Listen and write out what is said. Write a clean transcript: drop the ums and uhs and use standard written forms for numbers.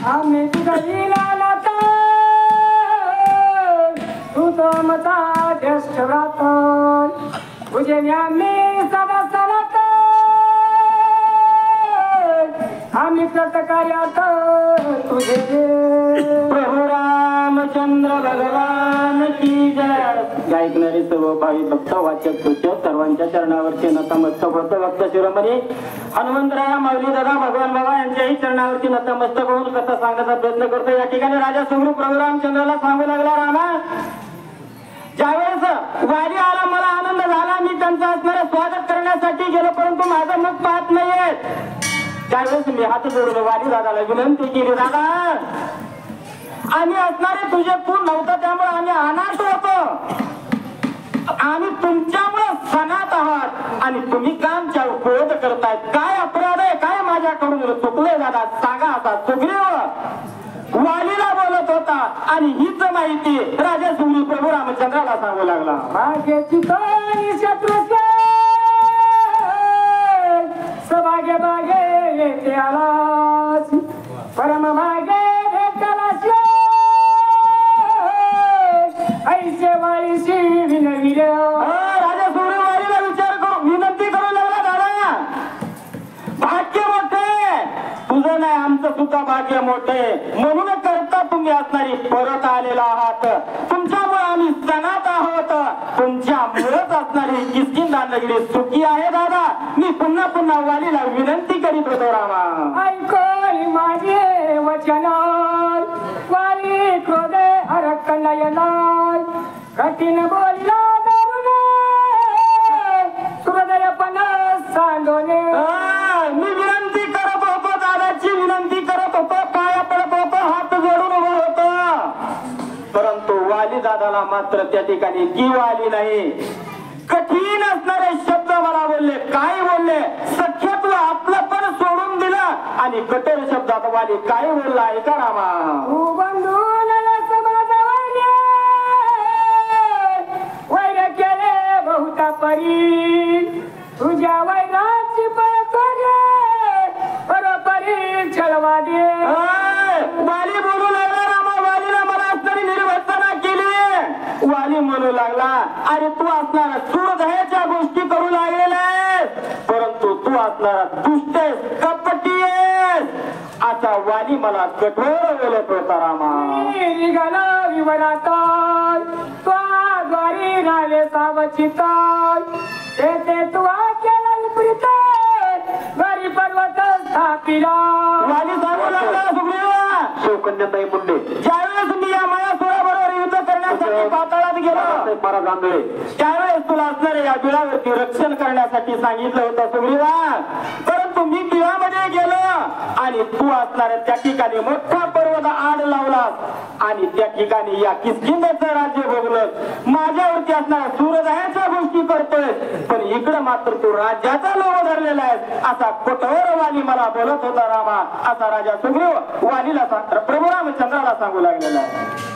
आम्ही तुझा नाता तू तो मता ज्येष्ठ व्रात तुझे आम्ही सदा सनात आम्ही कृतकार्यात तुझे प्रभू रामचंद्र भगवान की जय. ऐकणारे सर्व भावी भक्त वाचक कृत्य सर्वांच्या चरणावरती नतमस्तक होतं. भक्त शिरोमणी हनुमंतराया माऊली दादा भगवान बाबा यांच्याही चरणावरती नतमस्तक होऊन कथा सांगण्याचा प्रयत्न करतो. या ठिकाणी राजा सुग्रीव प्रभू रामचंद्राला सांगू लागला, रामा ज्यावेळेस वारी आला मला आनंद झाला. मी त्यांचं असणारं स्वागत करण्यासाठी गेलो, परंतु माझं मुख पाहत नाहीये. त्यावेळेस मी हात जोडून वारी दादाला विनंती केली, दादा आम्ही असणारे तुझे पूर नव्हतं, त्यामुळे आम्ही अनाथ होतो. आम्ही तुमच्यामुळे सणात आहात आणि तुम्ही काम क्रोध करतायत. काय अपराध आहे, काय माझ्याकडून चुकलंय दादा सांगा. आता सुग्रीव वालीला बोलत होता आणि हीच माहिती राजा सुग्रीव प्रभू रामचंद्राला सांगू लागला. भाग्याची शत्रू सभाग्य भागे येते आलास परम भागे भेटलास ऐसे वाळीशी विनविल. राजा सुग्रीव वालीला विचार करू विनंती करू लागला, दादा भाग्य मोठे तुझं नाही आमचं सुद्धा भाग्य मोठे, म्हणून करता तुम्ही असणारी परत आलेला आहात. तुमच्यामुळे आम्ही सणात आहोत. तुमच्यामुळेच असणारी किसकिंदा नगरी सुखी आहे. दादा मी पुन्हा पुन्हा वालीला विनंती करीत होतो, रामा ऐकोल माझे वचन वाली क्रोधे हरक नयनाय कठीण बोलला दारुण हृदयपण सांगोने. मी विनंती करत होतो, दादाची विनंती करत होतो, पाया पडत होतो, हात जोडून उभं होतो, परंतु वाली दादाला मात्र त्या ठिकाणी जीव आली नाही. कठीण असणारे शब्द मला बोलले. काय बोलले? सख्यत्व आपलं पण सोडून दिलं आणि कठोर शब्दात वाली काय बोलला ऐका रामा. वैर केले बहुता परी तुझ्या वैराची बरोबरी चळवा दे. वाली बोलू लागला, रामा वालीला मला असणारी निर्वसना केली. वाली म्हणू लागला, अरे तू असणारा सूरदयाच्या गोष्टी करू लागलेला आहेस, परंतु तू असणारा दुष्ट आहेस, कपटी आहेस. आता वाली मला कठोर बोलत होता, रामा निघाला विवरात द्वारी राहिले सावचित ते तू केला विपरीत घरी पर्वत स्थापिला. वाली सांगू लागला, सुग्रीव शिवकन्याताई मुंडे ज्यावेळेस मी या मायासुराबरोबर युद्ध करण्यासाठी पाताळात गेलो त्यावेळेस तुला असणारे या बिळावरती रक्षण करण्यासाठी सांगितलं होतं सुग्रीवा, परंतु मी बिळामध्ये गेलो आणि तू असणाऱ्या त्या ठिकाणी मोठा पर्वत आड लावलास आणि त्या ठिकाणी या किष्किंधेचं राज्य भोगलं. माझ्यावरती असणाऱ्या सूरदयाच्या गोष्टी करतोय, पण इकडे मात्र तू राज्याचा लोभ धरलेला आहे असा कठोर वाली मला बोलत होता, रामा असा राजा सुग्रीव वालीला प्रभू रामचंद्राला सांगू लागलेला आहे.